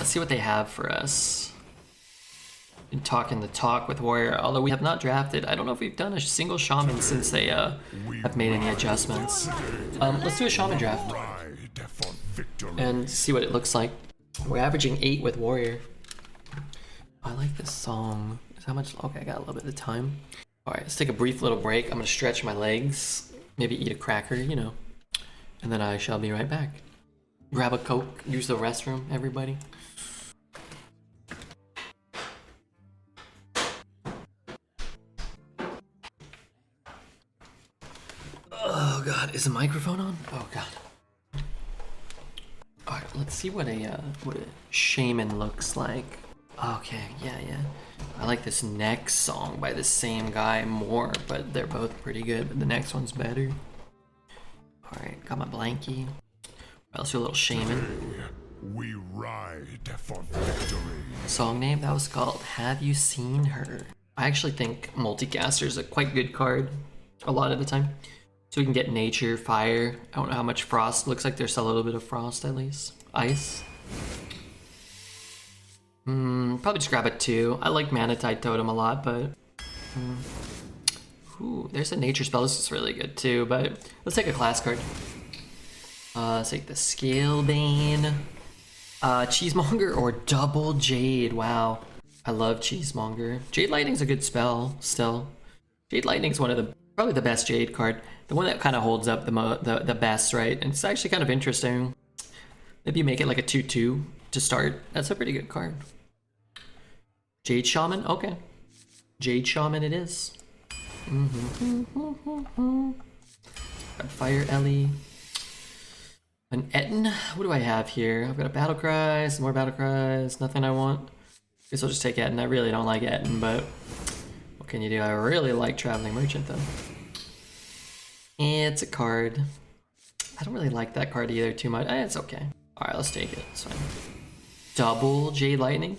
let's see what they have for us. Been talking the talk with Warrior, although we have not drafted. I don't know if we've done a single Shaman since they have made any adjustments. Let's do a Shaman draft and see what it looks like. We're averaging 8 with Warrior. I like this song. How much? Okay, I got a little bit of time. All right, let's take a brief little break. I'm gonna stretch my legs, maybe eat a cracker, you know, and then I shall be right back. Grab a Coke, use the restroom, everybody. Oh God, is the microphone on? Oh God. All right, let's see what a shaman looks like. Okay, yeah. I like this next song by the same guy more, but they're both pretty good, but the next one's better. Alright, got my blankie. Let's do a little shaman. We ride for victory. Song name, that was called Have You Seen Her? I actually think Multicaster is a quite good card a lot of the time. So we can get nature, fire. I don't know how much frost. Looks like there's a little bit of frost at least. Ice. Probably just grab a 2. I like Manatide Totem a lot, but... Ooh, there's a nature spell. This is really good too, but let's take a class card. Let's take the Scalebane. Cheesemonger or Double Jade. Wow. I love Cheesemonger. Jade Lightning's a good spell, still. Jade Lightning's one of the... probably the best Jade card. The one that kind of holds up the best, right? And it's actually kind of interesting. Maybe you make it like a 2/2 to start. That's a pretty good card. Jade Shaman? Okay. Jade Shaman it is. Got Fire Ellie. An Etten? What do I have here? I've got a Battle Cry, some more Battle Cries, nothing I want. Guess I'll just take Etten. I really don't like Etten, but what can you do? I really like Traveling Merchant though. It's a card. I don't really like that card either too much. It's okay. Alright, let's take it. It's fine. Double Jade Lightning.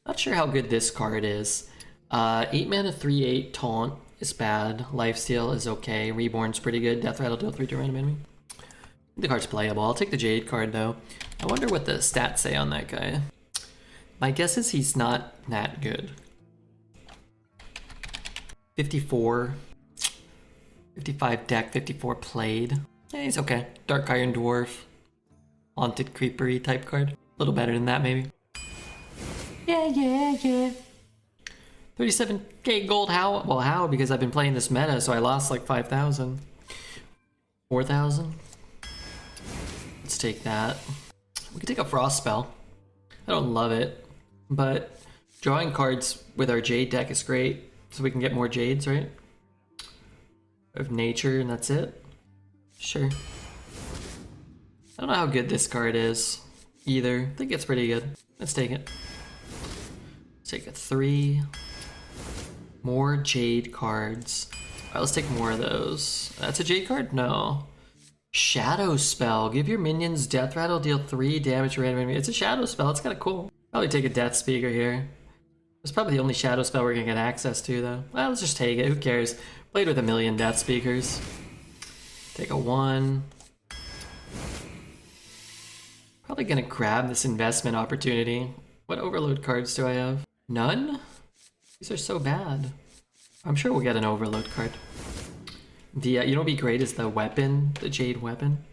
Not sure how good this card is. 8 mana 3/8 Taunt is bad. Lifesteal is okay. Reborn's pretty good. Death Rattle deal 3 to random enemy. The card's playable. I'll take the Jade card though. I wonder what the stats say on that guy. My guess is he's not that good. 54. 55 deck, 54 played. Yeah, he's okay. Dark Iron Dwarf. Haunted Creepery type card. A little better than that maybe. Yeah. 37k gold, how? Well, how? Because I've been playing this meta, so I lost like 5,000. 4,000. Let's take that. We could take a Frost spell. I don't love it, but drawing cards with our Jade deck is great, so we can get more Jades, right? We have Nature, and that's it. Sure. I don't know how good this card is either. I think it's pretty good. Let's take it. Let's take a 3. More Jade cards. Alright, let's take more of those. That's a Jade card? No. Shadow Spell. Give your minions Death Rattle, deal 3 damage to random enemy. It's a Shadow Spell. It's kind of cool. Probably take a Death Speaker here. It's probably the only Shadow Spell we're gonna get access to though. Well, let's just take it. Who cares? Played with a million Death Speakers. Take a 1. Probably gonna grab this investment opportunity. What Overload cards do I have? None? These are so bad. I'm sure we'll get an Overload card. The you know what'd be great is the weapon, the Jade weapon.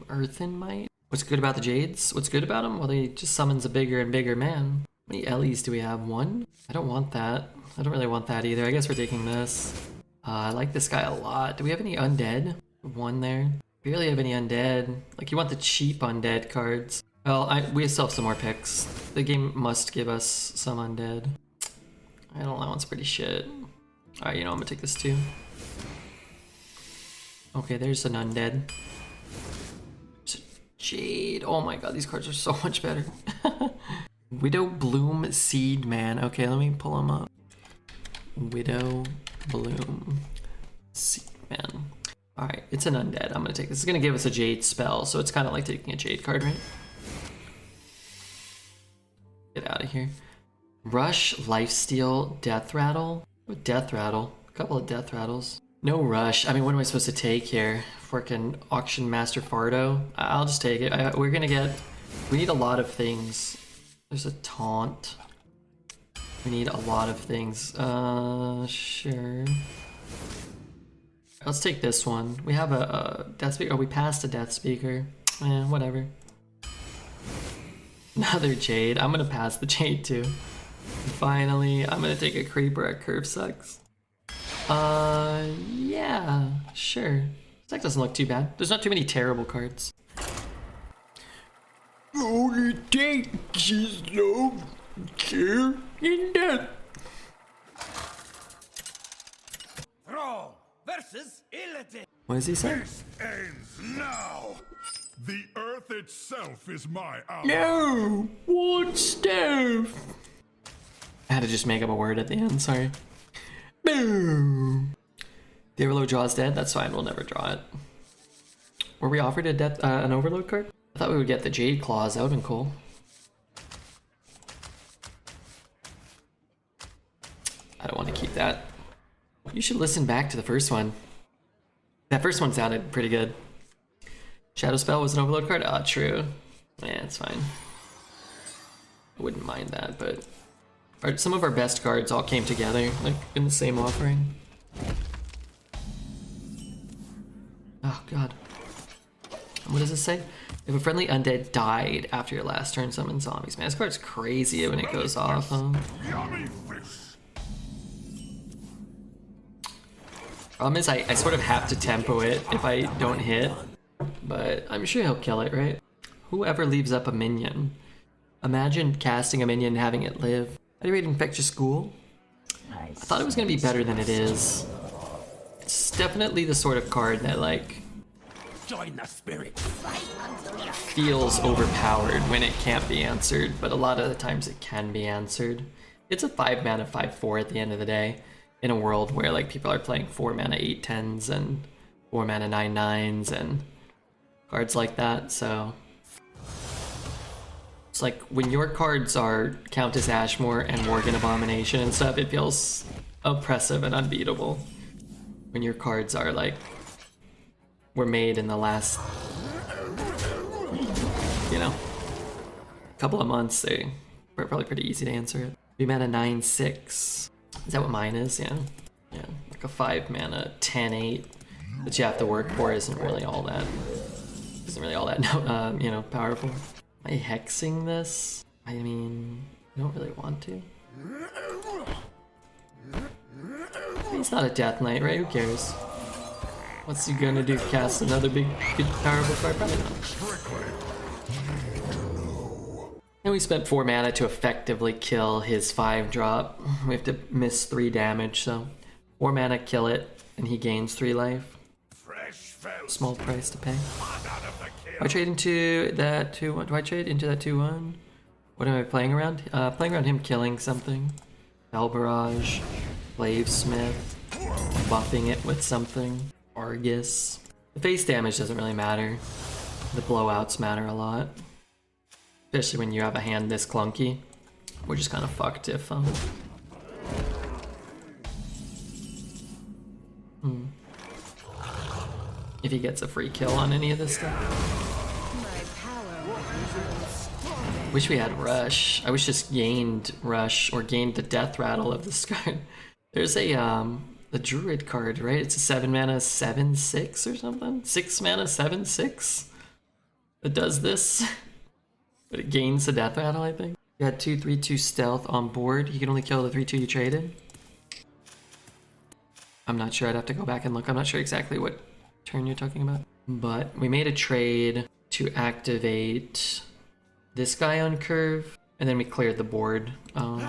Earthen Might. What's good about the Jades? What's good about them? Well, they just summons a bigger and bigger man. How many Ellies do we have? 1? I don't want that. I don't really want that either. I guess we're taking this. I like this guy a lot. Do we have any undead? 1 there. We really have any undead. Like, you want the cheap undead cards. Well, we still have some more picks. The game must give us some undead. I don't know, that one's pretty shit. Alright, you know, I'm gonna take this too. Okay, there's an undead. There's a Jade. Oh my god, these cards are so much better. Widow Bloom Seed Man. Okay, let me pull them up. Widow Bloom Seed Man. Alright, it's an undead. I'm gonna take this. It's gonna give us a Jade spell, so it's kind of like taking a Jade card, right? Get out of here. Rush, Lifesteal, Death Rattle. With Death Rattle. A couple of Death Rattles. No rush. I mean, what am I supposed to take here? Frickin' Auction Master Fardo? I'll just take it. We're gonna get... We need a lot of things. There's a taunt. We need a lot of things. Sure. Let's take this one. We have a Death Speaker. Oh, we passed a Death Speaker. Whatever. Another Jade. I'm gonna pass the Jade too. Finally, I'm gonna take a Creeper at Curve Sucks. Yeah, sure. That doesn't look too bad. There's not too many terrible cards. Only take is love, care, and death. Thrall versus Illidan. What does he say? This ends now. The earth itself is my ally. No! What stuff? I had to just make up a word at the end, sorry. Boom! The Overload draw is dead? That's fine, we'll never draw it. Were we offered an Overload card? I thought we would get the Jade Claws, that would have been cool. I don't want to keep that. You should listen back to the first one. That first one sounded pretty good. Shadow Spell was an Overload card? Ah, true. Yeah, it's fine. I wouldn't mind that, but... some of our best cards all came together, like, in the same offering. Oh, God. What does it say? If a friendly undead died after your last turn, summon zombies. Man, this card's crazy when it goes off, huh? Yummy fish. Problem is, I sort of have to tempo it if I don't hit. But I'm sure he'll kill it, right? Whoever leaves up a minion. Imagine casting a minion and having it live. How do you rate Infectious Ghoul? I thought it was going to be better than it is. It's definitely the sort of card that, like... Join the spirit. feels overpowered when it can't be answered, but a lot of the times it can be answered. It's a 5 mana 5/4 at the end of the day, in a world where like people are playing 4 mana 8/10s and 4 mana 9/9s and cards like that, so it's like when your cards are Countess Ashmore and Worgen Abomination and stuff, it feels oppressive and unbeatable. When your cards are like were made in the last, you know, couple of months, they were probably pretty easy to answer it. 3 mana 9/6. Is that what mine is? Yeah. Yeah. Like a 5 mana 10/8 that you have to work for isn't really all that you know, powerful. Am I hexing this? I mean, I don't really want to. It's not a Death Knight, right? Who cares? What's he gonna do? Cast another big powerful card? Probably not. And we spent 4 mana to effectively kill his 5-drop. We have to miss 3 damage, so 4 mana, kill it, and he gains 3 life. Small price to pay. Do I trade into that 2/1? Do I trade into that 2/1? What am I playing around? Playing around him killing something. Bell Barrage, Blavesmith, buffing it with something. Argus. The face damage doesn't really matter. The blowouts matter a lot. Especially when you have a hand this clunky. We're just kind of fucked if if he gets a free kill on any of this stuff. Wish we had Rush. I wish just gained Rush or gained the Death Rattle of this card. There's a Druid card, right? It's a 7 mana 7/6 or something? 6 mana 7/6 that does this. But it gains the Death Rattle, I think. You had 2/3/2 stealth on board. You can only kill the 3/2 you traded. I'm not sure. I'd have to go back and look. I'm not sure exactly what turn you're talking about. But we made a trade to activate this guy on curve, and then we cleared the board. That's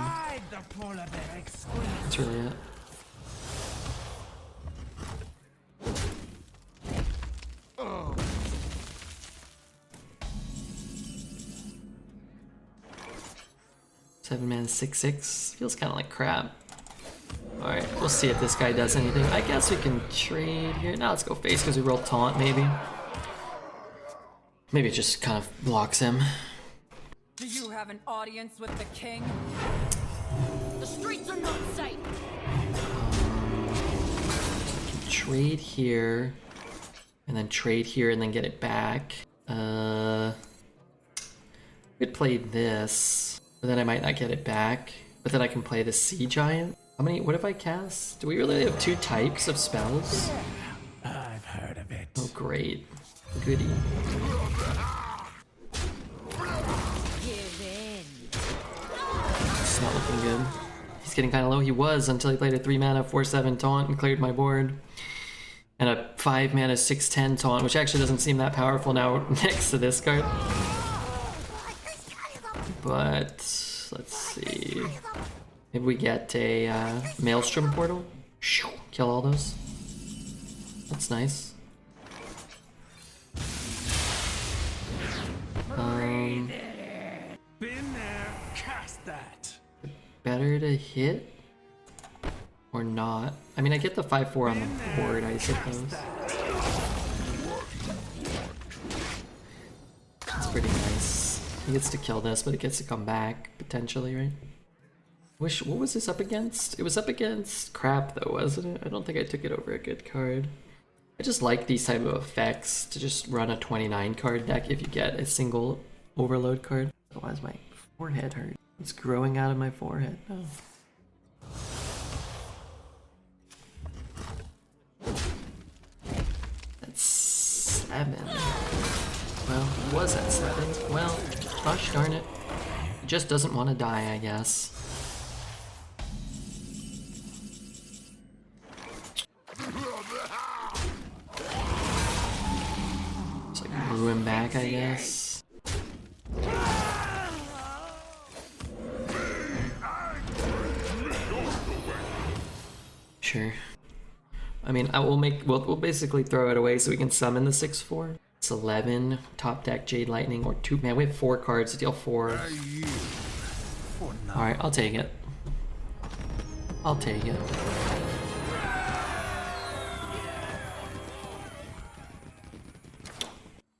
really it. Seven mana 6/6 feels kind of like crap. All right, we'll see if this guy does anything. I guess we can trade here. Now let's go face because we roll taunt. Maybe it just kind of blocks him. Do you have an audience with the king? The streets are not safe. trade here, and then trade here, and then get it back. Could play this, but then I might not get it back. But then I can play the Sea Giant. How many? What if I cast? Do we really have 2 types of spells? I've heard of it. Oh, great. Goody. Give in. It's not looking good. He's getting kind of low. He was until he played a 3 mana 4/7 taunt and cleared my board. And a 5 mana 6/10 taunt, which actually doesn't seem that powerful now next to this card. But let's see. Maybe we get a Maelstrom Portal. Kill all those. That's nice. Been there, cast that. Better to hit or not. I mean, I get the 5/4 on the board, I suppose. That's pretty nice. He gets to kill this, but it gets to come back, potentially, right? What was this up against? It was up against crap, though, wasn't it? I don't think I took it over a good card. I just like these type of effects to just run a 29 card deck if you get a single overload card. Otherwise, my forehead hurts. It's growing out of my forehead. Oh. That's 7. Well, it was at 7. Well, gosh darn it. He just doesn't want to die, I guess. It's like brew him back, I guess. Sure. I mean, we'll basically throw it away so we can summon the 6/4. It's 11, top deck Jade Lightning, or 2. Man, we have 4 cards to deal 4. Alright, I'll take it. I'll take it.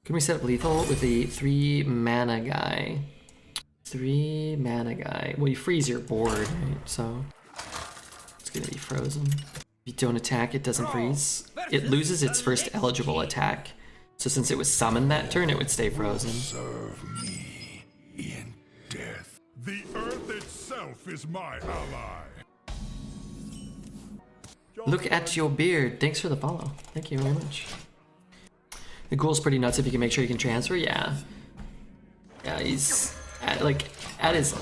Can we set up lethal with the 3 mana guy? 3 mana guy. Well, you freeze your board, right? So it's gonna be frozen. If you don't attack, it doesn't freeze. It loses its first eligible attack. So since it was summoned that turn, it would stay frozen. Serve me in death. The earth itself is my ally. Look at your beard. Thanks for the follow. Thank you very much. The ghoul's pretty nuts if you can make sure you can transfer. Yeah. Yeah, he's at his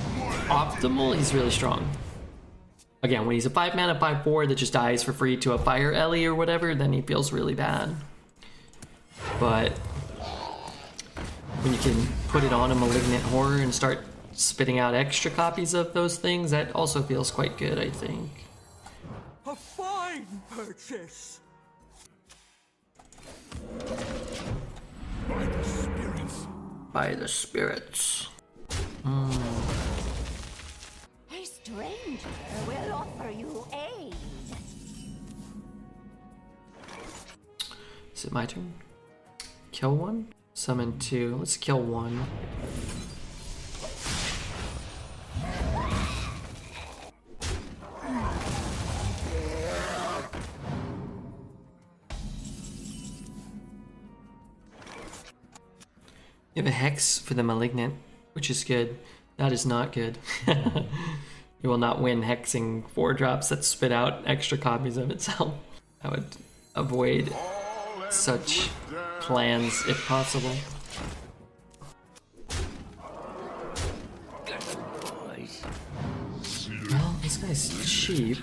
optimal, he's really strong. Again, when he's a 5 mana 5/4 that just dies for free to a Fire Ellie or whatever, then he feels really bad. But when you can put it on a Malignant Horror and start spitting out extra copies of those things, that also feels quite good, I think. A fine purchase. By the spirits. By the spirits. A stranger will offer you aid. Is it my turn? Kill 1? Summon 2. Let's kill 1. You have a Hex for the Malignant, which is good. That is not good. You will not win hexing 4-drops that spit out extra copies of itself. I would avoid such plans if possible. Well, this guy's cheap.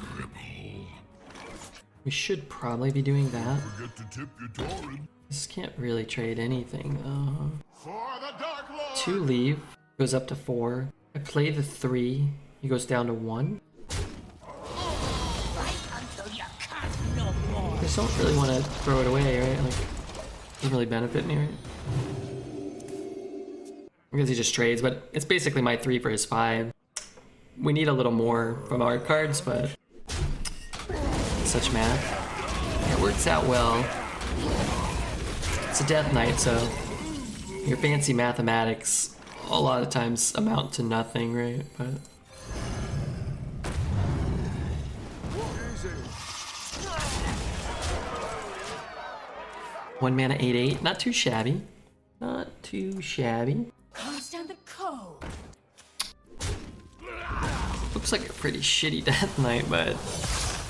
We should probably be doing that. Forget to tip your Torin. This can't really trade anything though. For the Dark Lord. 2 leave, goes up to 4. I play the 3, he goes down to 1. I just don't really want to throw it away, right? Like, doesn't really benefit me, right? I guess he just trades, but it's basically my 3 for his 5. We need a little more from our cards, but such math. It works out well. It's a Death Knight, so your fancy mathematics a lot of times amount to nothing, right? But 1 mana 8/8. Not too shabby. Not too shabby. Can't stand the cold. Looks like a pretty shitty Death Knight, but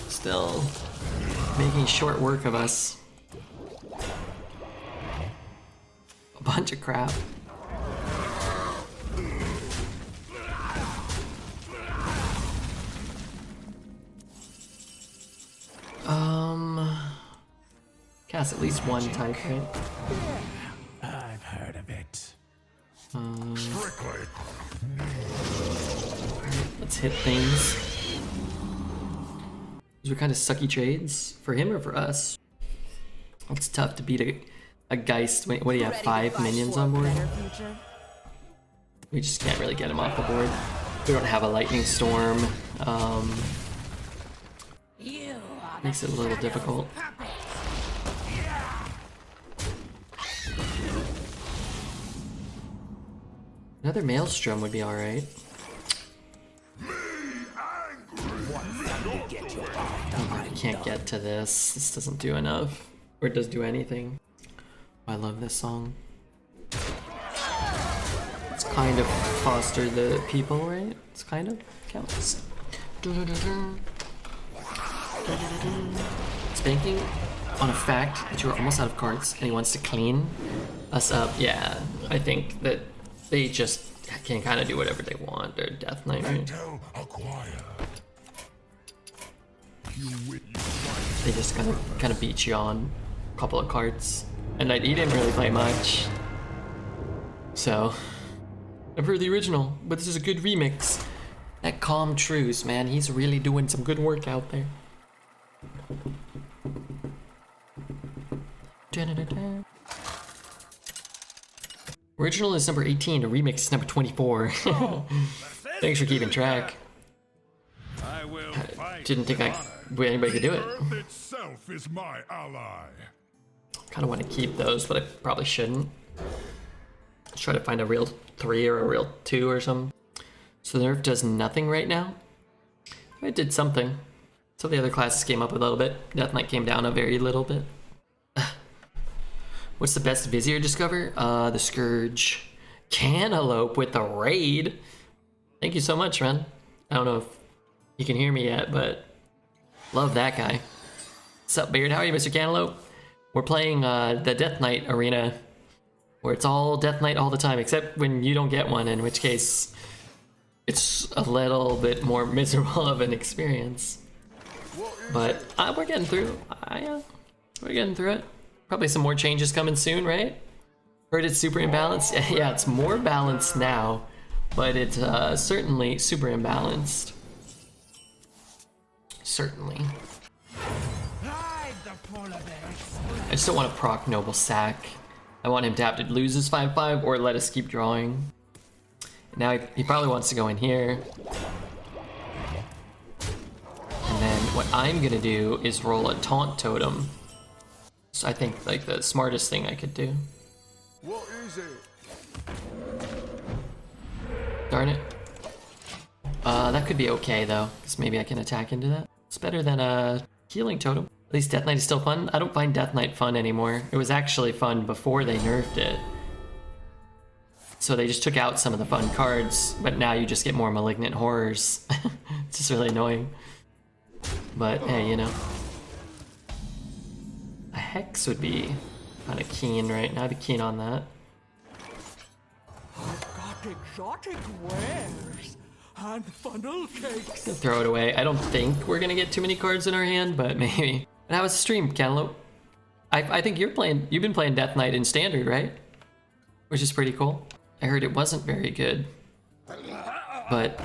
still making short work of us. A bunch of crap. Cast at least one type, right? I've heard of it. Strictly. Let's hit things. These were kind of sucky trades for him or for us. It's tough to beat a Geist. What do you have? 5 minions on board? We just can't really get him off the board. We don't have a Lightning Storm. Makes it a little difficult. Another Maelstrom would be alright. I can't get to this. This doesn't do enough. Or it does do anything. I love this song. It's kind of foster the people, right? It's kind of counts. It's banking on a fact that you are almost out of cards and he wants to clean us up. Yeah, I think that they just can kind of do whatever they want. They're Death Knight, right? They just kind of beat you on a couple of cards, and he didn't really play much. So, I've heard the original, but this is a good remix. That Calm Truce, man, he's really doing some good work out there. Da-da-da-da. Original is number 18, the remix is number 24. Thanks for keeping track. I will fight. Didn't think anybody could do it. Earth itself is my ally. Kind of want to keep those, but I probably shouldn't. Let's try to find a real 3 or a real 2 or something. So the nerf does nothing right now. It did something. So the other classes came up a little bit. Death Knight came down a very little bit. What's the best Vizier discover? The Scourge. Cantaloupe with the raid. Thank you so much, man. I don't know if you can hear me yet, but love that guy. What's up, Beard? How are you, Mr. Cantaloupe? We're playing the Death Knight Arena, where it's all Death Knight all the time, except when you don't get one, in which case it's a little bit more miserable of an experience. But we're getting through. We're getting through it. Probably some more changes coming soon, right? Heard it's super imbalanced. Yeah, it's more balanced now, but it's certainly super imbalanced. Certainly. I just don't want to proc Noble Sack. I want him to have to lose his 5/5 or let us keep drawing. Now he probably wants to go in here. And then what I'm gonna do is roll a Taunt Totem. So I think like the smartest thing I could do. What is it? Darn it. That could be okay though, because maybe I can attack into that. It's better than a Healing Totem. At least Death Knight is still fun. I don't find Death Knight fun anymore. It was actually fun before they nerfed it. So they just took out some of the fun cards, but now you just get more Malignant Horrors. It's just really annoying. But hey, you know. A Hex would be kind of keen right now. I'd be keen on that. Got exotic wares and funnel cakes. Throw it away. I don't think we're gonna get too many cards in our hand, but maybe. And how was the stream, Cantaloupe? I think you've been playing Death Knight in Standard, right? Which is pretty cool. I heard it wasn't very good, but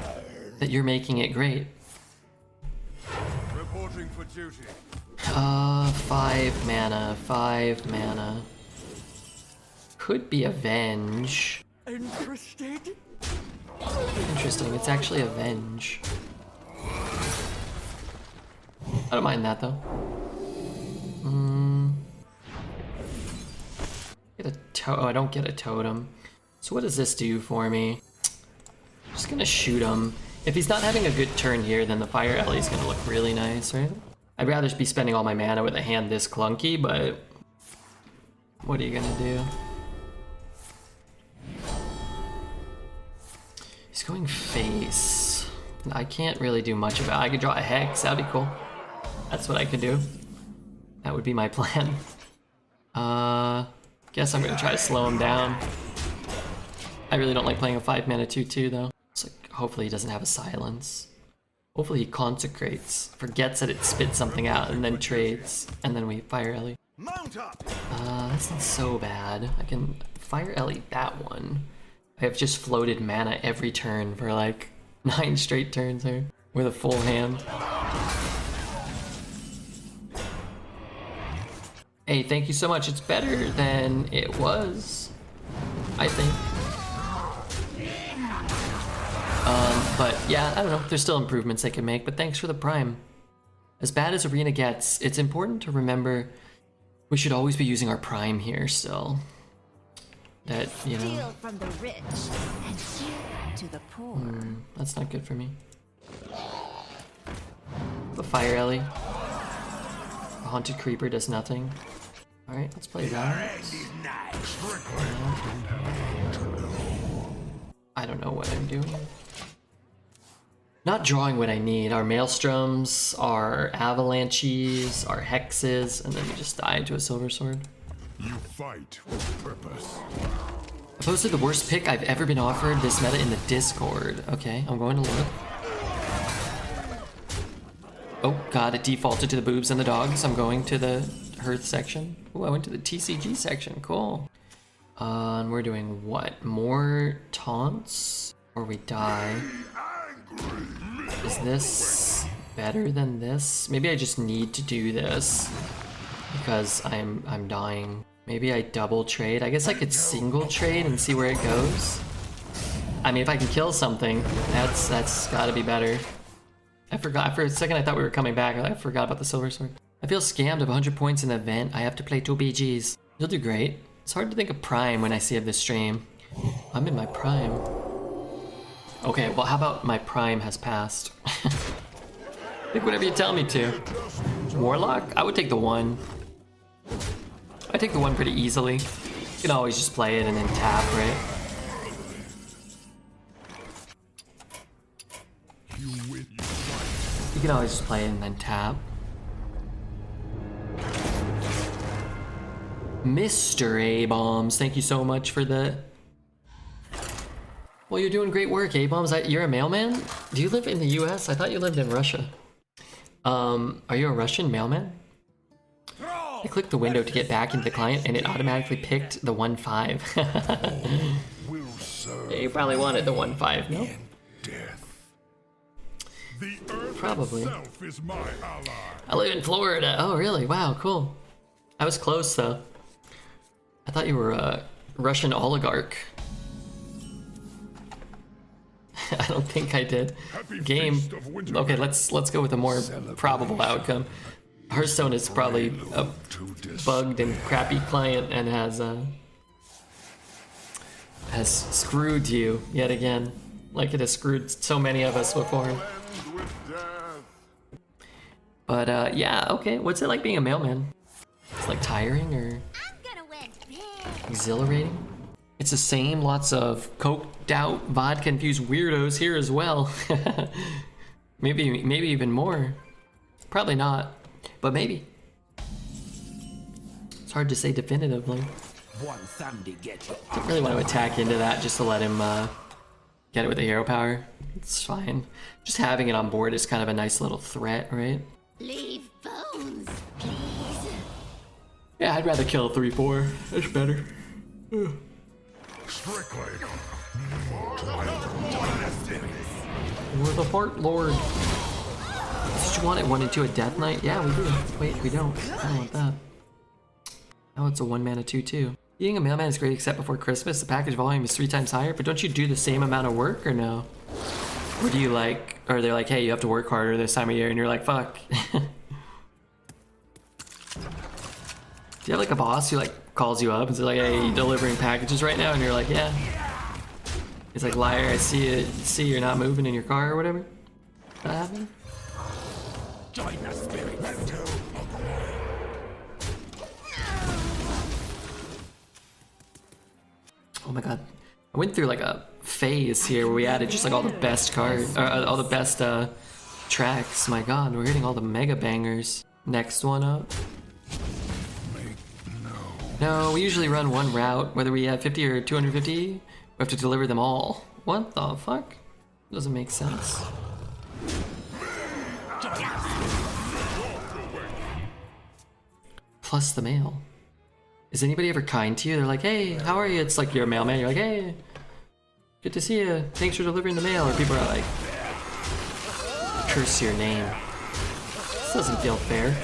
that you're making it great. Reporting for duty. 5 mana, 5 mana. Could be Avenge. Interested? Interesting, it's actually Avenge. I don't mind that though. Get a I don't get a totem. So what does this do for me? I'm just gonna shoot him. If he's not having a good turn here, then the Fire Alley is gonna look really nice, right? I'd rather be spending all my mana with a hand this clunky, but What are you gonna do? He's going face. I can't really do much about it. I could draw a hex, that'd be cool. That's what I could do. That would be my plan. Guess I'm gonna try to slow him down. I really don't like playing a 5-mana 2/2 though. It's like, hopefully he doesn't have a silence. Hopefully he consecrates, forgets that it spits something out, and then trades, and then we fire Ellie. That's not so bad. I can fire Ellie that one. I have just floated mana every turn for like 9 straight turns here with a full hand. Hey, thank you so much. It's better than it was, I think. But yeah, I don't know. There's still improvements they can make, but thanks for the prime. As bad as Arena gets, it's important to remember we should always be using our prime here still. That, you know... Steal from the rich and give to the poor. That's not good for me. The Fire Ellie. A Haunted Creeper does nothing. Alright, let's play that. I don't know what I'm doing. Not drawing what I need. Our Maelstroms, our Avalanches, our Hexes, and then we just die to a Silver Sword. You fight with purpose. I posted the worst pick I've ever been offered this meta in the Discord. Okay, I'm going to look. Oh god, it defaulted to the boobs and the dogs. I'm going to the Hearth section. Oh, I went to the TCG section. Cool. And we're doing what? More taunts? Or we die? Is this better than this? Maybe I just need to do this because I'm dying. Maybe I double trade. I guess I could single trade and see where it goes. I mean, if I can kill something, that's gotta be better. I forgot for a second. I thought we were coming back. I forgot about the Silver Sword. I feel scammed of 100 points in the event. I have to play 2 BGs. You'll do great. It's hard to think of prime when I see of this stream. I'm in my prime. Okay, well, how about my prime has passed? Think whatever you tell me to. Warlock? I would take the 1. I take the 1 pretty easily. You can always just play it and then tap, right? You can always just play it and then tap. Mr. A-Bombs, thank you so much for the... Well, you're doing great work, A-Bombs. You're a mailman? Do you live in the US? I thought you lived in Russia. Are you a Russian mailman? I clicked the window to get back into the client and it automatically picked the 1-5. Yeah, you probably wanted the 1-5, no? Probably. I live in Florida. Oh, really? Wow, cool. I was close, though. I thought you were a Russian oligarch. I don't think I did. Game. Okay, let's go with a more probable outcome. Hearthstone is probably a bugged and crappy client and has screwed you yet again, like it has screwed so many of us before. But yeah, okay. What's it like being a mailman? It's like tiring or exhilarating? It's the same. Lots of coked out, vodka infused weirdos here as well. maybe even more. Probably not, but maybe. It's hard to say definitively. Don't really want to attack into that just to let him get it with the hero power. It's fine. Just having it on board is kind of a nice little threat, right? Leave bones, please. Yeah, I'd rather kill a 3/4. That's better. We're the Fart Lord. Did you want it 1 and 2 a Death Knight? Yeah, we do. Wait, we don't. I don't want that. Oh, it's a 1-mana 2/2. Being a mailman is great except before Christmas. The package volume is 3 times higher, but don't you do the same amount of work or no? Or do you like, or they're like, hey, you have to work harder this time of year, and you're like, fuck. Do you have like a boss who like calls you up and says like, hey, you delivering packages right now? And you're like, yeah. He's like, liar, I see you're not moving in your car or whatever. That happened? Join the spirit. Oh my god. I went through like a phase here where we added just like all the best cards, all the best tracks. My god, we're hitting all the mega bangers. Next one up. No, we usually run one route, whether we have 50 or 250, we have to deliver them all. What the fuck? Doesn't make sense. Plus the mail. Is anybody ever kind to you? They're like, hey, how are you? It's like you're a mailman, you're like, hey, good to see you. Thanks for delivering the mail. Or people are like, curse your name. This doesn't feel fair.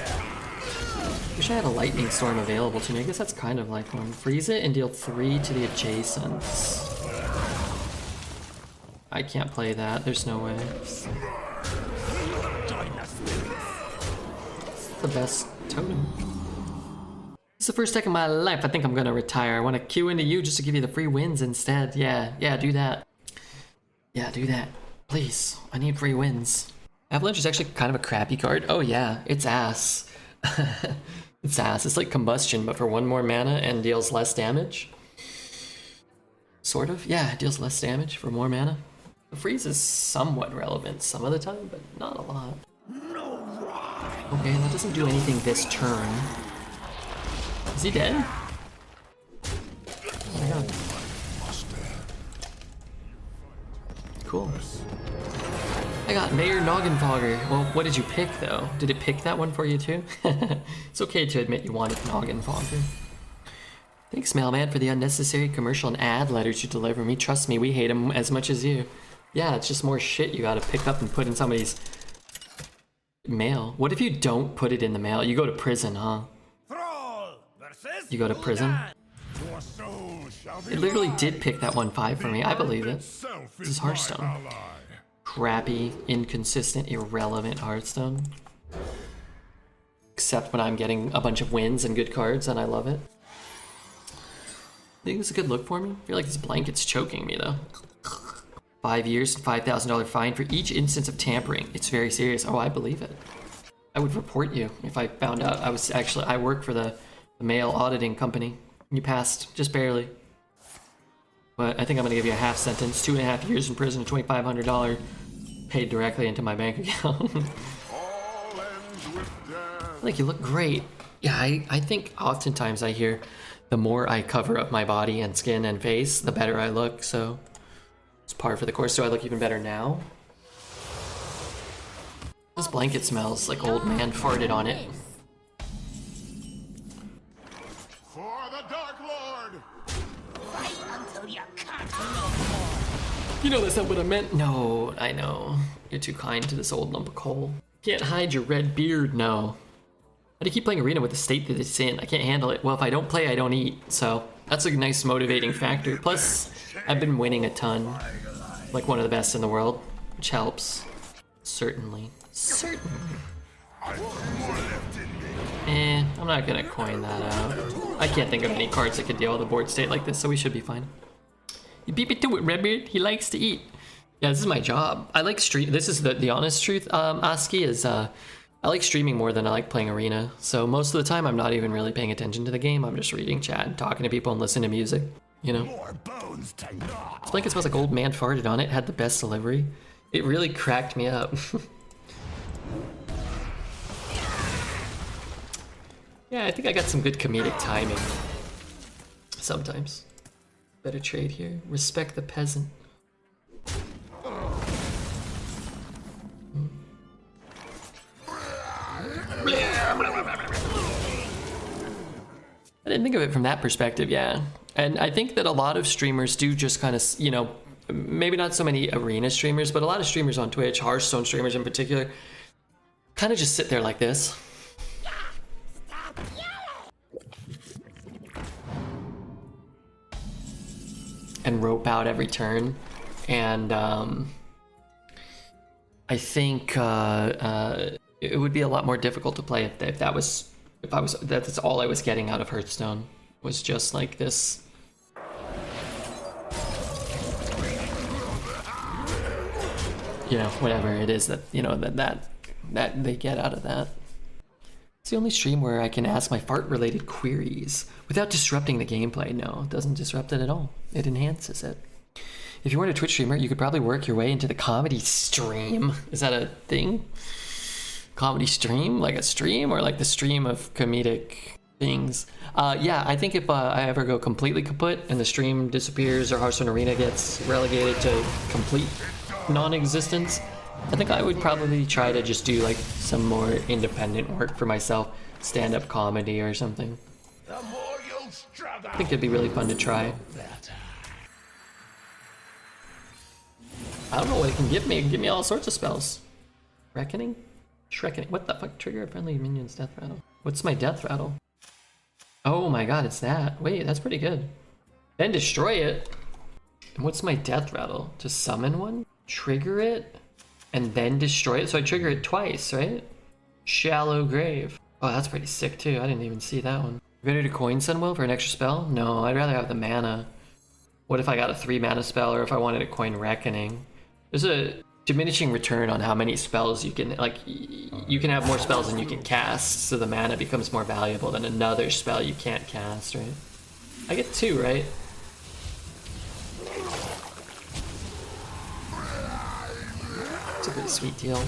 Wish I had a lightning storm available to me. I guess that's kind of like one. Freeze it and deal 3 to the adjacents. I can't play that. There's no way. It's the best totem. It's the first deck of my life. I think I'm gonna retire. I want to queue into you just to give you the free wins instead. Yeah, do that. Yeah, do that. Please. I need free wins. Avalanche is actually kind of a crappy card. Oh yeah, it's ass. It's ass. It's like combustion, but for 1 more mana and deals less damage. Sort of. Yeah, it deals less damage for more mana. The freeze is somewhat relevant some of the time, but not a lot. Okay, that doesn't do anything this turn. Is he dead? Oh my god. Cool. I got Mayor Noggenfogger. Well, what did you pick though? Did it pick that one for you too? It's okay to admit you wanted Noggenfogger. Thanks, Mailman, for the unnecessary commercial and ad letters you deliver me. Trust me, we hate them as much as you. Yeah, it's just more shit you gotta pick up and put in somebody's mail. What if you don't put it in the mail? You go to prison, huh? You go to prison? It literally did pick that 1/5 for me. I believe it. This is Hearthstone. Crappy, inconsistent, irrelevant Hearthstone. Except when I'm getting a bunch of wins and good cards, and I love it. Think it's a good look for me? I feel like this blanket's choking me though. 5 years and $5,000 fine for each instance of tampering. It's very serious. Oh, I believe it. I would report you if I found out I work for the mail auditing company. You passed, just barely. But I think I'm gonna give you a half sentence, 2.5 years in prison, $2,500 paid directly into my bank account. Like, you look great. Yeah, I think oftentimes I hear the more I cover up my body and skin and face, the better I look, so it's par for the course. Do I look even better now? This blanket smells like old man farted on it. For the Dark Lord! Fight until you can't no more. You know that's not what I meant. No, I know. You're too kind to this old lump of coal. Can't hide your red beard, no. How do you keep playing Arena with the state that it's in? I can't handle it. Well, if I don't play, I don't eat. So that's a nice motivating factor. Plus, I've been winning a ton. Like one of the best in the world, which helps. Certainly. Certainly. I'm not gonna coin that out. I can't think of any cards that could deal with a board state like this, so we should be fine. You beat me to it, Redbeard. He likes to eat. Yeah, this is my job. I like stream. This is the honest truth, Aski, is I like streaming more than I like playing Arena. So most of the time, I'm not even really paying attention to the game. I'm just reading chat and talking to people and listening to music. You know? This blanket smells like old man farted on it. Had the best delivery. It really cracked me up. Yeah, I think I got some good comedic timing. Sometimes. Better trade here. Respect the peasant. I didn't think of it from that perspective, yeah. And I think that a lot of streamers do just kind of, you know, maybe not so many Arena streamers, but a lot of streamers on Twitch, Hearthstone streamers in particular, kind of just sit there like this. And rope out every turn. And I think it would be a lot more difficult to play if that's all I was getting out of Hearthstone, was just like this. You know, whatever it is that, you know, that they get out of that. It's the only stream where I can ask my fart-related queries without disrupting the gameplay. No, it doesn't disrupt it at all. It enhances it. If you weren't a Twitch streamer, you could probably work your way into the comedy stream. Is that a thing? Comedy stream? Like a stream? Or like the stream of comedic things? Yeah, I think if I ever go completely kaput and the stream disappears or Hearthstone Arena gets relegated to complete non-existence, I think I would probably try to just do like some more independent work for myself, stand-up comedy or something. I think it'd be really fun to try. I don't know what it can give me. It can give me all sorts of spells. Reckoning? Shreckoning. What the fuck? Trigger a friendly minion's death rattle. What's my death rattle? Oh my god, it's that. Wait, that's pretty good. Then destroy it. And what's my death rattle? To summon one? Trigger it? And then destroy it? So I trigger it twice, right? Shallow Grave. Oh, that's pretty sick too. I didn't even see that one. Ready to coin Sunwell for an extra spell? No, I'd rather have the mana. What if I got a 3 mana spell, or if I wanted to coin Reckoning? There's a diminishing return on how many spells you can, like, you can have more spells than you can cast, so the mana becomes more valuable than another spell you can't cast, right? I get 2, right? It's a pretty sweet deal.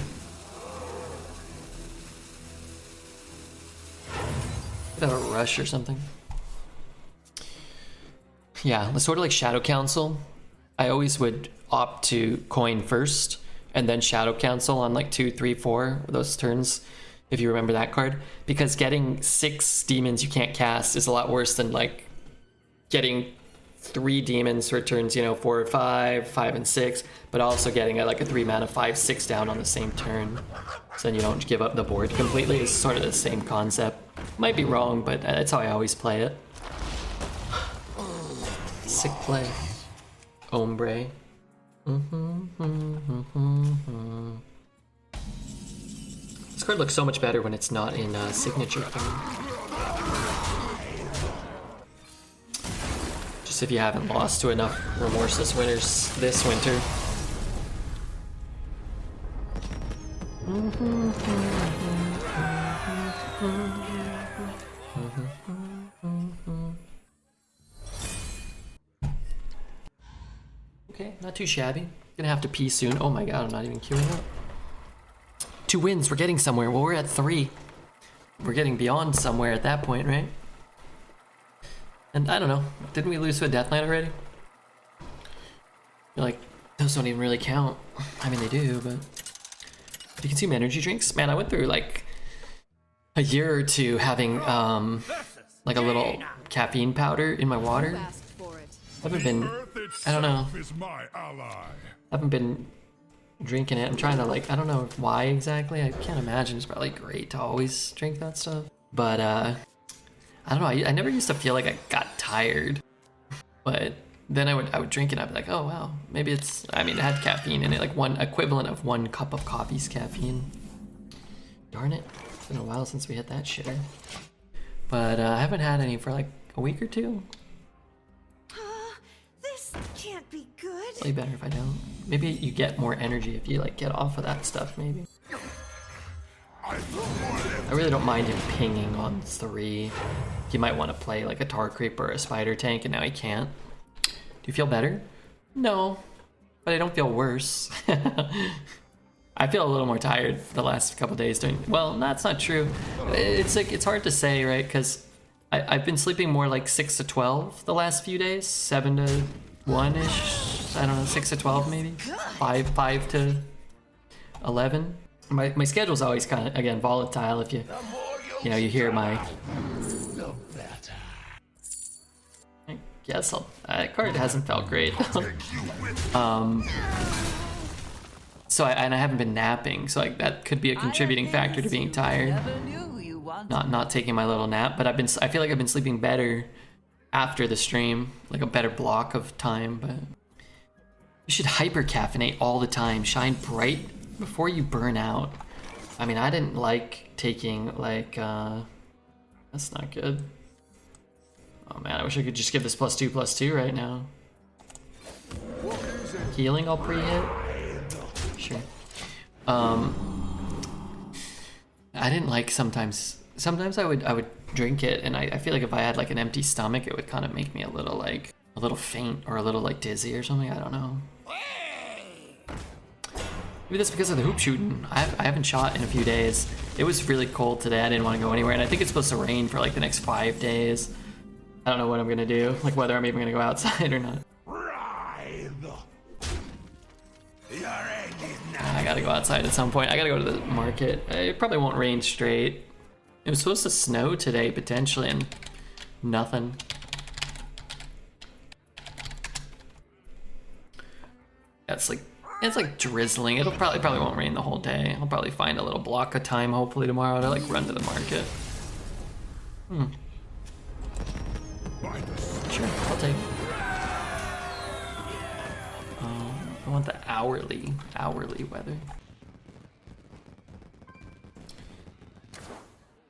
Could have a rush or something. Yeah, it's sort of like Shadow Council. I always would opt to coin first and then Shadow Council on like 2, 3, 4 those turns, if you remember that card, because getting 6 demons you can't cast is a lot worse than like getting 3 demons for turns, you know, 4 or 5, 5 and 6, but also getting like a 3 mana 5, 6 down on the same turn, so then you don't give up the board completely. It's sort of the same concept. Might be wrong, but that's how I always play it. Sick play. Ombre. This card looks so much better when it's not in signature form. Just if you haven't lost to enough remorseless winners this winter. Okay, not too shabby. Gonna have to pee soon. Oh my god, I'm not even queuing up. 2 wins, we're getting somewhere. Well, we're at 3. We're getting beyond somewhere at that point, right? And I don't know, didn't we lose to a Death Knight already? You're like, those don't even really count. I mean, they do, but... You consume energy drinks? Man, I went through like a year or 2 having like a little caffeine powder in my water. I haven't been, I don't know, haven't been drinking it. I'm trying to like, I don't know why exactly. I can't imagine. It's probably great to always drink that stuff. But I don't know, I never used to feel like I got tired. But then I would drink it and I'd be like, oh wow, maybe it's, I mean, it had caffeine in it, like one equivalent of 1 cup of coffee's caffeine. Darn it, it's been a while since we hit that shitter. But I haven't had any for like a week or 2. This can't be good. Probably better if I don't. Maybe you get more energy if you like get off of that stuff, maybe. I really don't mind him pinging on 3. He might want to play like a Tar Creep or a Spider Tank, and now he can't. Do you feel better? No, but I don't feel worse. I feel a little more tired the last couple days doing, well, that's not true. It's like, it's hard to say, right? Because I've been sleeping more like 6 to 12 the last few days, 7 to 1-ish, I don't know, 6 to 12 maybe, 5 to 11. My schedule's always kind of, again, volatile. If you know, you hear my... I guess that card hasn't felt great. So I haven't been napping, so like that could be a contributing factor to being tired. Not taking my little nap, but I feel like I've been sleeping better after the stream, like a better block of time. But you should hyper caffeinate all the time, shine bright before you burn out. I mean, I didn't like taking like that's not good. Oh man, I wish I could just give this +2/+2 right now. Healing I'll pre-hit. Sure. I didn't like sometimes sometimes I would drink it, and I feel like if I had like an empty stomach, it would kind of make me a little faint or a little like dizzy or something. I don't know. Maybe that's because of the hoop shooting. I haven't shot in a few days. It was really cold today. I didn't want to go anywhere, and I think it's supposed to rain for like the next 5 days. I don't know what I'm gonna do, like whether I'm even gonna go outside or not. I gotta go outside at some point. I gotta go to the market. It probably won't rain straight. It was supposed to snow today potentially, and nothing. It's like drizzling. It'll probably won't rain the whole day. I'll probably find a little block of time hopefully tomorrow to like run to the market. Sure, I'll take it. I want the hourly weather.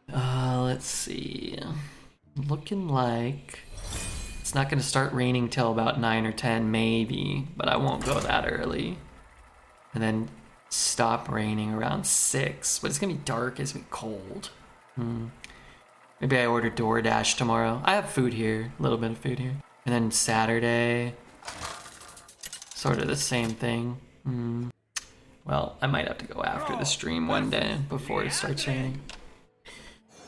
Let's see. Looking like it's not gonna start raining till about 9 or 10 maybe, but I won't go that early. And then stop raining around 6, but it's gonna be dark, it's gonna be cold. Maybe I order DoorDash tomorrow. I have food here, a little bit of food here. And then Saturday, sort of the same thing. Well, I might have to go after the stream one day before it starts raining.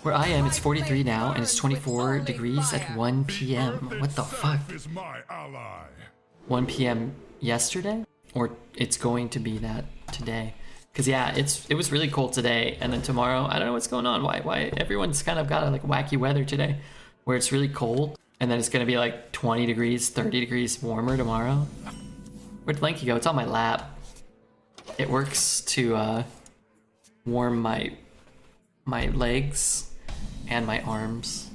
Where I am, it's 43 now, and it's 24 degrees at 1 p.m. What the fuck? 1 p.m. yesterday? Or it's going to be that today? Because yeah, it was really cold today, and then tomorrow, I don't know what's going on. Why everyone's kind of got a like wacky weather today, where it's really cold, and then it's gonna be like 20 degrees, 30 degrees warmer tomorrow. Where'd Lanky go? It's on my lap. It works to warm my legs and my arms.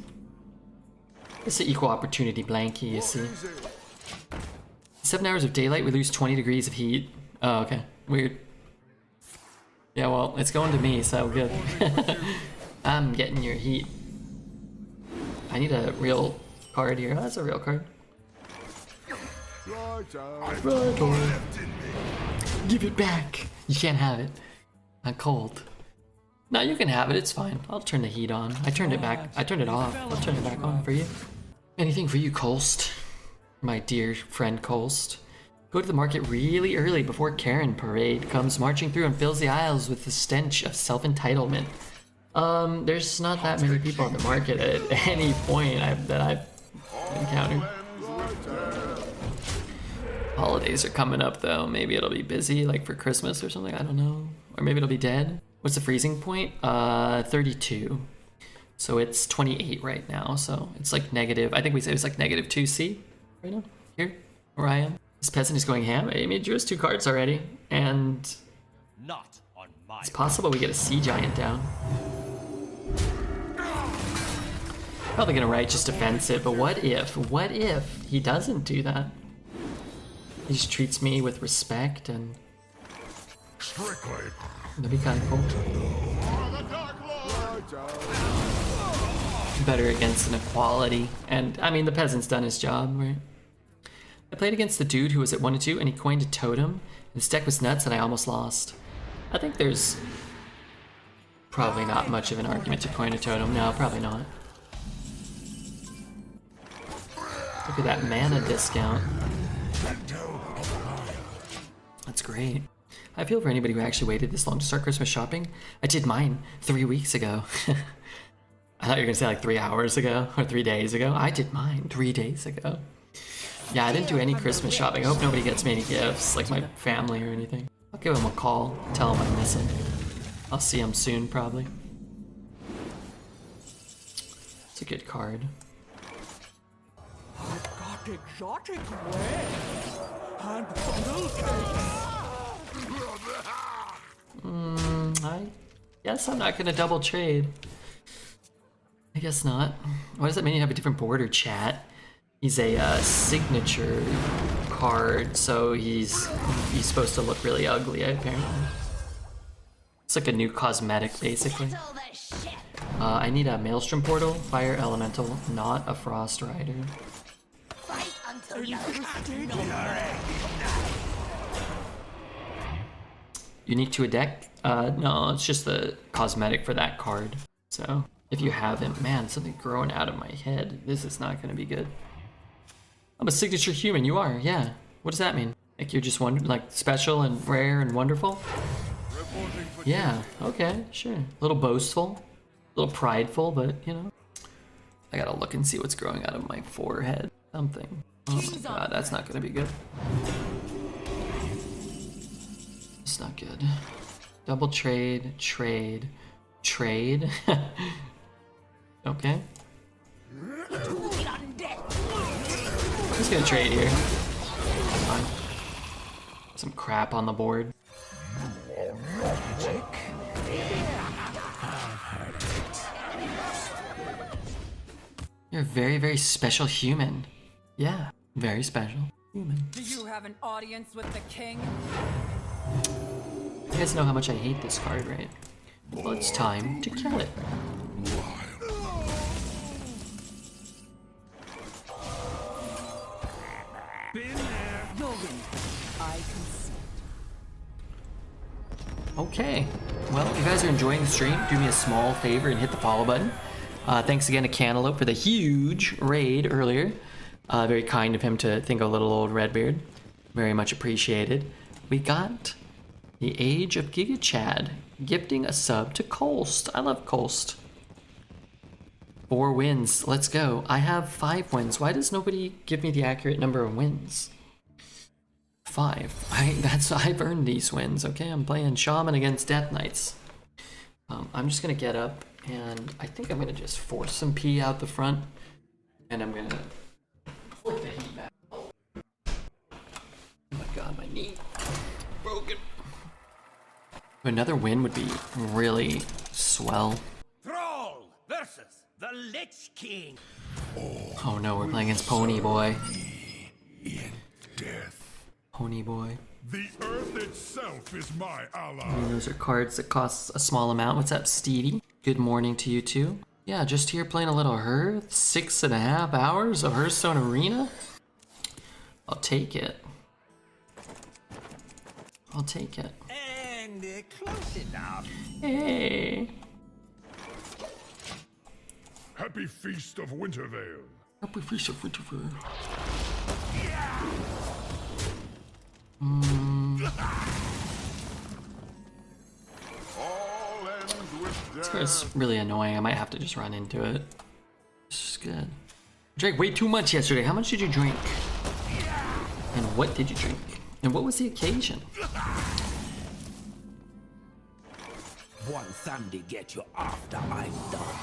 It's an equal opportunity blankie, you see. 7 hours of daylight, we lose 20 degrees of heat. Oh, okay. Weird. Yeah, well, it's going to me, so good. I'm getting your heat. I need a real card here. Oh, that's a real card. Right. Give it back. You can't have it. I'm cold. No, you can have it. It's fine. I'll turn the heat on. I turned it back. I turned it off. I'll turn it back on for you. Anything for you, Kolst. My dear friend Kolst. Go to the market really early before Karen Parade comes marching through and fills the aisles with the stench of self-entitlement. There's not that many people at the market at any point that I've encountered. Holidays are coming up though. Maybe it'll be busy like for Christmas or something. I don't know. Or maybe it'll be dead. What's the freezing point? 32. So it's 28 right now. So it's like negative. I think we said it was like negative 2C right now. Here, where I am. This peasant is going ham. I mean, drew us 2 cards already, and Not on my it's possible we get a sea giant down. Probably gonna write just defensive, but what if he doesn't do that? He just treats me with respect, and that'd be kind of cool. Better against an equality, and I mean the peasant's done his job, right? I played against the dude who was at 1-2, and he coined a totem, and his deck was nuts, and I almost lost. I think there's probably not much of an argument to coin a totem. No, probably not. Look at that mana discount. That's great. I feel for anybody who actually waited this long to start Christmas shopping. I did mine 3 weeks ago. I thought you were gonna say like 3 hours ago or 3 days ago. I did mine 3 days ago. Yeah, I didn't do any Christmas shopping. I hope nobody gets me any gifts, like my family or anything. I'll give him a call, tell him I miss him. I'll see him soon, probably. It's a good card. I've got exotic wares and bottle cakes. I guess I'm not gonna double trade. I guess not. Why does that mean you have a different border, chat? He's a signature card, so he's supposed to look really ugly, apparently. It's like a new cosmetic, basically. I need a Maelstrom Portal, Fire Elemental, not a Frost Rider. Unique to a deck? No, it's just the cosmetic for that card. So, If you haven't, man, something growing out of my head. This is not gonna be good. I'm a signature human, you are, yeah. What does that mean? Like you're just like special and rare and wonderful? Yeah, okay, sure. A little boastful, a little prideful, but you know. I gotta look and see what's growing out of my forehead. Something. Oh my god, that's not gonna be good. It's not good. Double trade, trade, trade. Okay. I'm just gonna trade here. Fine. Some crap on the board. You're a very, very special human. Yeah, very special human. Do you have an audience with the king? You guys know how much I hate this card, right? Well, it's time to kill it. Okay. Well, if you guys are enjoying the stream, do me a small favor and hit the follow button. Thanks again to Cantaloupe for the huge raid earlier. Very kind of him to think of little old Redbeard. Very much appreciated. We got the Age of Giga Chad gifting a sub to Kolst. I love Kolst. 4 wins. Let's go. I have 5 wins. Why does nobody give me the accurate number of wins? 5. I've earned these wins. Okay, I'm playing Shaman against Death Knights. I'm just gonna get up and I think I'm gonna just force some pee out the front, and I'm gonna flick the heat back. Oh my god, my knee broken. Another win would be really swell. Thrall versus the Lich King. Oh no, we're playing against Pony Boy. In death. Pony Boy. The earth itself is my ally. And those are cards that cost a small amount. What's up, Stevie? Good morning to you too. Yeah, just here playing a little Hearth. 6.5 hours of Hearthstone Arena. I'll take it. I'll take it. And close enough. Hey. Happy Feast of Wintervale. Happy Feast of Wintervale. All ends with This death. card's really annoying. I might have to just run into it. This is good. Drank way too much yesterday. How much did you drink? And what did you drink? And what was the occasion? One Sunday get you after I'm done.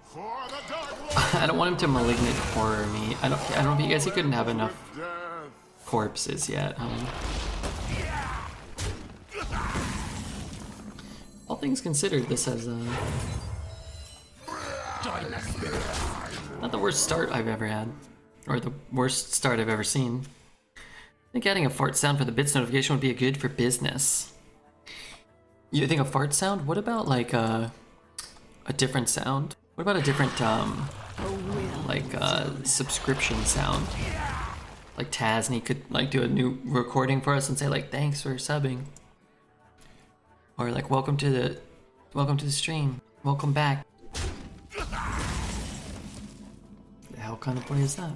For the Dark Lord. I don't want him to malignant horror me. I don't know if you guys, he couldn't have enough Death. corpses yet. All things considered, this has not the worst start I've ever had, or the worst start I've ever seen. I think adding a fart sound for the bits notification would be good for business. You think a fart sound? What about like a different sound? What about a different subscription sound? Like Tasney could like do a new recording for us and say like thanks for subbing, or like welcome to the stream, welcome back. The hell kind of play is that?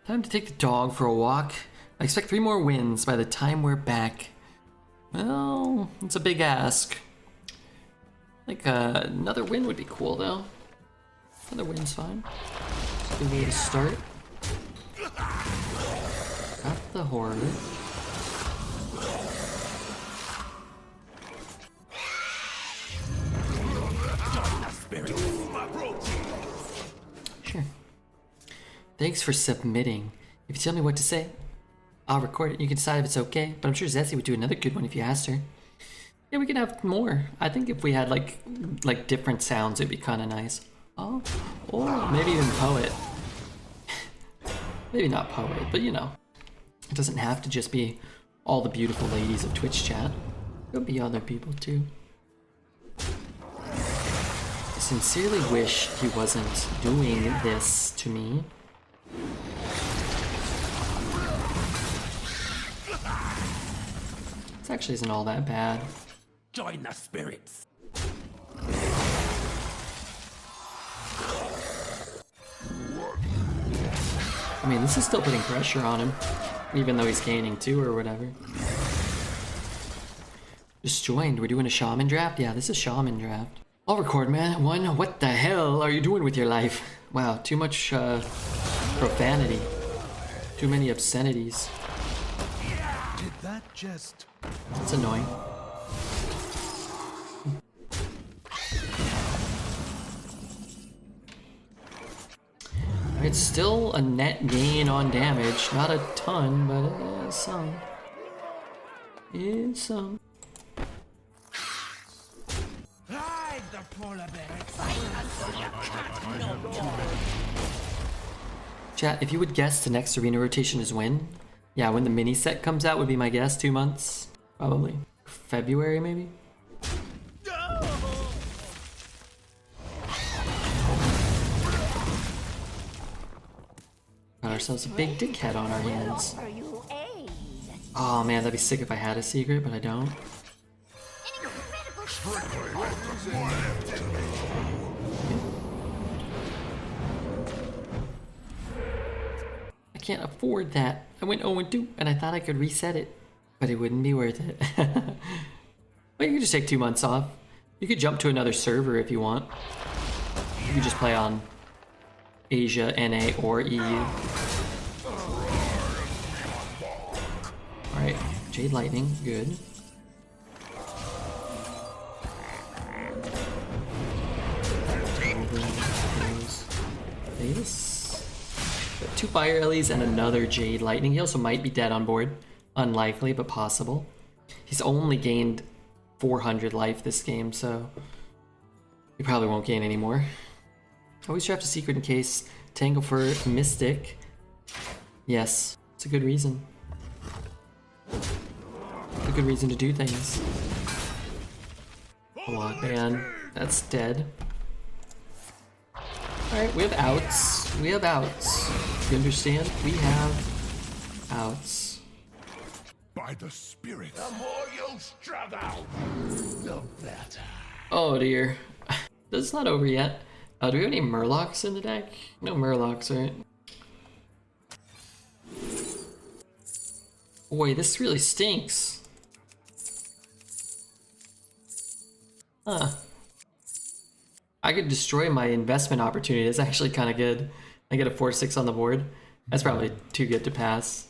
Time to take the dog for a walk. I expect 3 more wins by the time we're back. Well, it's a big ask. Like another win would be cool though. Another win's fine. Good way to start. Got the horde. Sure. Thanks for submitting. If you tell me what to say, I'll record it. You can decide if it's okay, but I'm sure Zessie would do another good one if you asked her. Yeah, we could have more. I think if we had like different sounds, it'd be kind of nice. Oh, or maybe even poet. Maybe not poet, but you know. It doesn't have to just be all the beautiful ladies of Twitch chat. There'll be other people too. I sincerely wish he wasn't doing this to me. It's actually isn't all that bad. Join the spirits. I mean, this is still putting pressure on him, even though he's gaining 2 or whatever. Just joined. We're doing a shaman draft? Yeah, this is shaman draft. I'll record, man. What the hell are you doing with your life? Wow, too much profanity. Too many obscenities. Did that just... It's annoying. It's still a net gain on damage. Not a ton, but it is some. It's some. Ride the polar bear. Chat, if you would guess the next arena rotation is when? Yeah, when the mini set comes out would be my guess. 2 months, probably. February, maybe? Got ourselves a big dickhead on our hands. Oh man, that'd be sick if I had a secret, but I don't. I can't afford that. I went 0-2 and I thought I could reset it, but it wouldn't be worth it. Well, you could just take 2 months off. You could jump to another server if you want. You could just play on Asia, NA, or EU. Alright, Jade Lightning, good. This. 2 Fire Ellies and another Jade Lightning. He also might be dead on board. Unlikely, but possible. He's only gained 400 life this game, so he probably won't gain any more. Always draft a secret in case. Tangle for Mystic. Yes, it's a good reason. A good reason to do things. A lot, man. That's dead. Alright, we have outs. We have outs. You understand? We have outs. By the spirits. The more you struggle, the better. Oh dear. That's not over yet. Do we have any Murlocs in the deck? No Murlocs, right? Boy, this really stinks. Huh. I could destroy my investment opportunity. That's actually kind of good. I get a 4-6 on the board. That's probably too good to pass.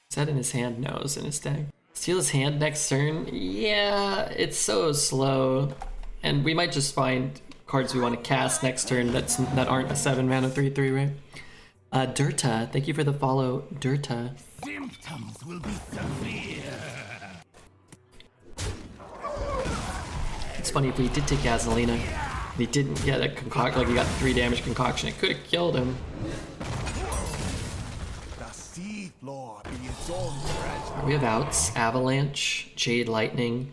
Is that in his hand? No, it's in his deck. Steal his hand next turn? Yeah, it's so slow. And we might just find cards we want to cast next turn that aren't a 7-mana 3/3, right? Dirta, thank you for the follow, Dirta. Symptoms will be severe. It's funny, if we did take Gasolina, and he didn't get a concoction, like he got 3 damage concoction, it could have killed him. The sea floor be its own treasure. We have outs, Avalanche, Jade Lightning,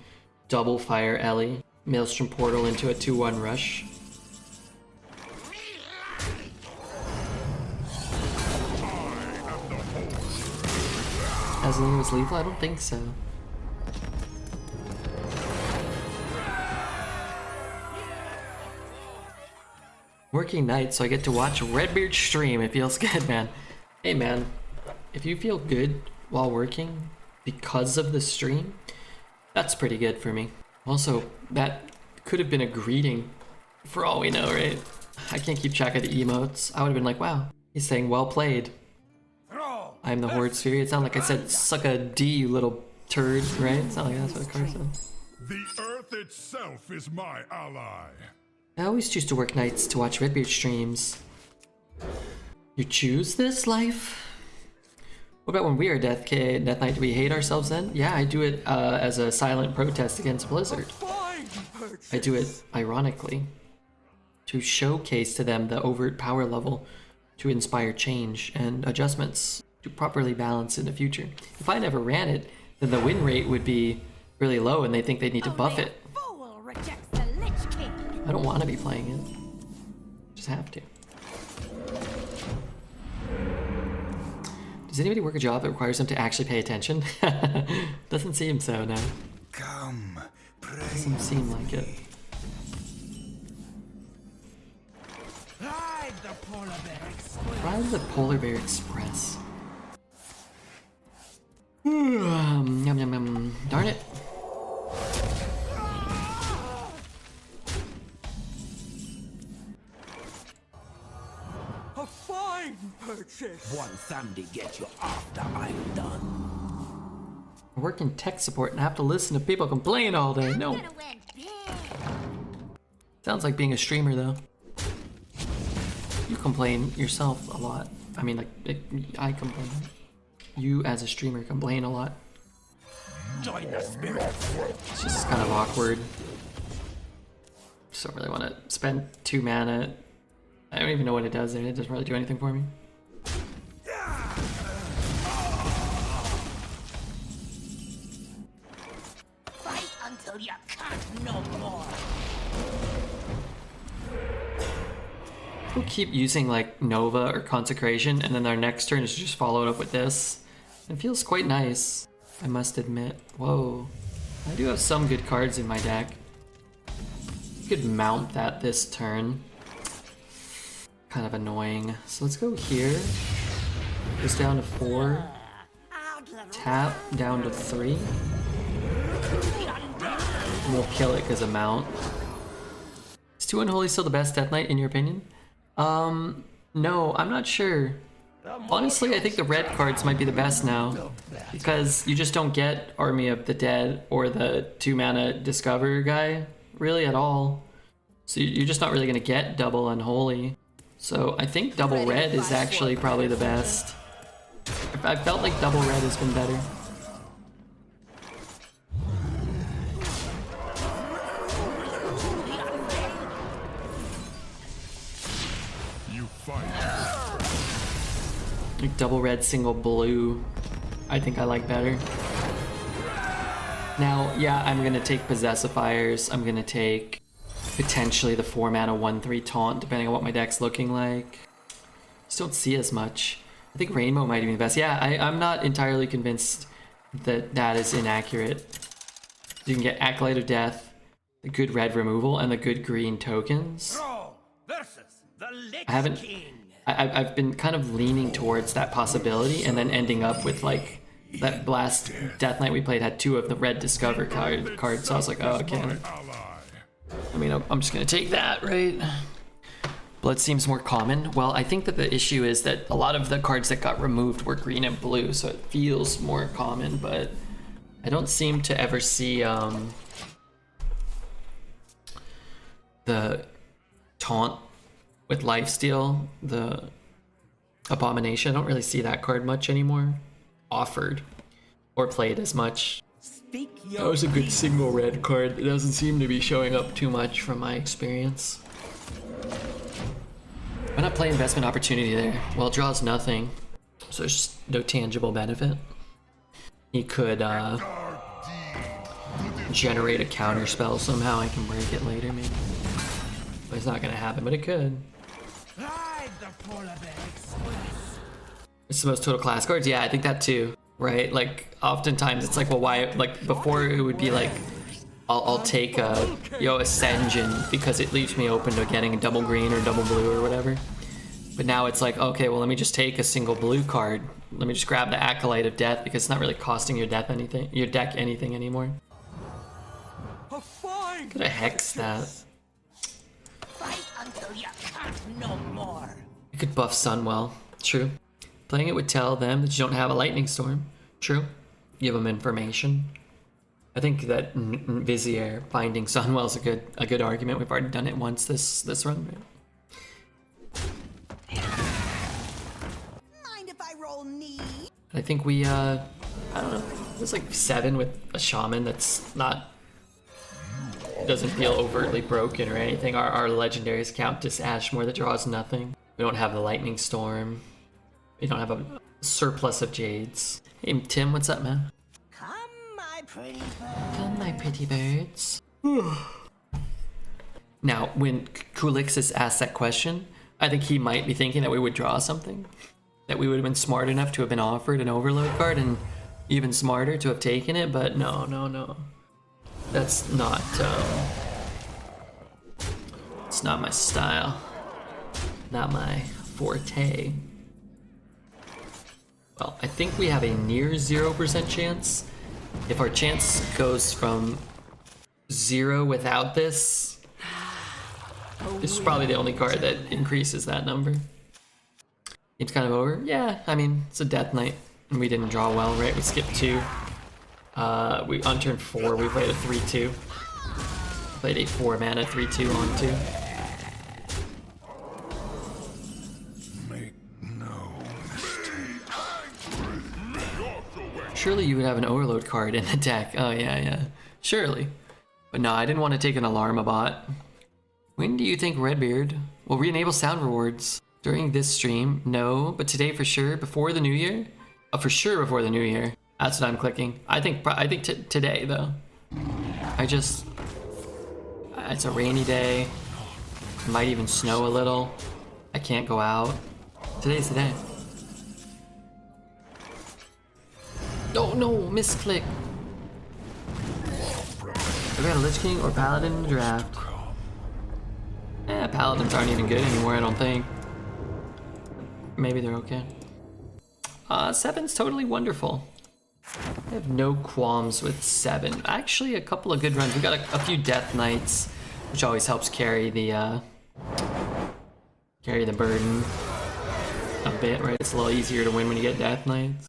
Double Fire Ellie, Maelstrom Portal into a 2/1 rush. Gasolina was lethal? I don't think so. Working night, so I get to watch Redbeard stream. It feels good, man. Hey, man, if you feel good while working because of the stream, that's pretty good for me. Also, that could have been a greeting for all we know, right? I can't keep track of the emotes. I would have been like, wow, he's saying well played. I'm the Horde Sphere. It's not like I said, suck a D, you little turd, right? It's not like that's what the card said. The earth itself is my ally. I always choose to work nights to watch Redbeard streams. You choose this life? What about when we are Death Knight? Do we hate ourselves then? Yeah, I do it as a silent protest against Blizzard. I do it ironically to showcase to them the overt power level to inspire change and adjustments to properly balance in the future. If I never ran it, then the win rate would be really low and they think they need to buff it. I don't want to be playing it. Just have to. Does anybody work a job that requires them to actually pay attention? Doesn't seem so, no. Come, pray. Doesn't seem like it. Ride the polar bear express. Ride the Polar Bear Express. Yum, yum, yum. Darn it. A fine purchase. One Sunday get you after I'm done. I work in tech support and have to listen to people complain all day. No. Gonna win big. Sounds like being a streamer, though. You complain yourself a lot. I mean, like, I complain. You, as a streamer, complain a lot. Join the spirit. It's just kind of awkward. Just don't really want to spend 2 mana. I don't even know what it does there. It doesn't really do anything for me. Fight until you can't no more. We'll keep using like Nova or Consecration, and then our next turn is just followed up with this. It feels quite nice, I must admit. Whoa. I do have some good cards in my deck. You could mount that this turn. Kind of annoying. So let's go here. Goes down to 4. Tap down to 3. And we'll kill it because of mount. Is 2 Unholy still the best Death Knight in your opinion? No, I'm not sure. Honestly, I think the red cards might be the best now, because you just don't get Army of the Dead or the 2 mana Discover guy really at all. So you're just not really going to get double Unholy. So I think double red is actually probably the best. I felt like double red has been better. You fight. Like double red, single blue, I think I like better. Now, yeah, I'm gonna take Possessifiers. I'm gonna take potentially the 4 mana 1/3 taunt, depending on what my deck's looking like. Just don't see as much. I think Rainbow might be the best. Yeah, I'm not entirely convinced that that is inaccurate. You can get Acolyte of Death, the good red removal, and the good green tokens. I've been kind of leaning towards that possibility, and then ending up with like that last Death Knight we played had 2 of the red Discover cards, so I was like, oh, okay. I mean, I'm just gonna take that, right? Blood seems more common. Well, I think that the issue is that a lot of the cards that got removed were green and blue, so it feels more common, but I don't seem to ever see the taunt with Lifesteal, the Abomination. I don't really see that card much anymore offered or played as much. That was a good single red card. It doesn't seem to be showing up too much from my experience. Why not play Investment Opportunity there? Well, it draws nothing, so there's just no tangible benefit. He could generate a counter spell somehow. I can break it later, maybe. But it's not gonna happen, but it could. It's the most total class cards? Yeah, I think that too. Right? Like, oftentimes it's like, well, why? Like, before it would be like, I'll take a Ascension because it leaves me open to getting a double green or double blue or whatever. But now it's like, okay, well, let me just take a single blue card. Let me just grab the Acolyte of Death because it's not really costing your deck anything anymore. Could have hexed that. Fight until you can't no more. You could buff Sunwell. True. Playing it would tell them that you don't have a Lightning Storm. True. Give them information. I think that Vizier finding Sunwell is a good argument. We've already done it once this run. Mind if I roll knee? I think we I don't know. There's like 7 with a Shaman that's not, doesn't feel overtly broken or anything. Our legendaries Countess Ashmore that draws nothing. We don't have the Lightning Storm. We don't have a surplus of Jades. Hey Tim, what's up, man? Come, my pretty bird. Come, my pretty birds. Now, when Kulixis asked that question, I think he might be thinking that we would draw something. that we would have been smart enough to have been offered an overload card, and even smarter to have taken it, but no. That's not, it's not my style. Not my forte. Well, I think we have a near 0% chance. If our chance goes from 0 without this, this is probably the only card that increases that number. Game's kind of over. Yeah, I mean, it's a death knight, and we didn't draw well, right? We skipped 2. We on turn 4, we played a 3/2. Played a 4 mana 3/2 on 2. Make no mistake. Surely you would have an overload card in the deck. Oh yeah. Surely. But no, I didn't want to take an Alarmabot. When do you think Redbeard will re-enable sound rewards? During this stream? No, but today for sure, before the new year? For sure before the new year. That's what I'm clicking. I think today though. It's a rainy day. Might even snow a little. I can't go out. Today's the day. Oh no, misclick. We got a Lich King or Paladin in the draft. Paladins aren't even good anymore, I don't think. Maybe they're okay. 7's totally wonderful. I have no qualms with 7. Actually, a couple of good runs. We got a few Death Knights, which always helps carry the burden a bit, right? It's a little easier to win when you get Death Knights.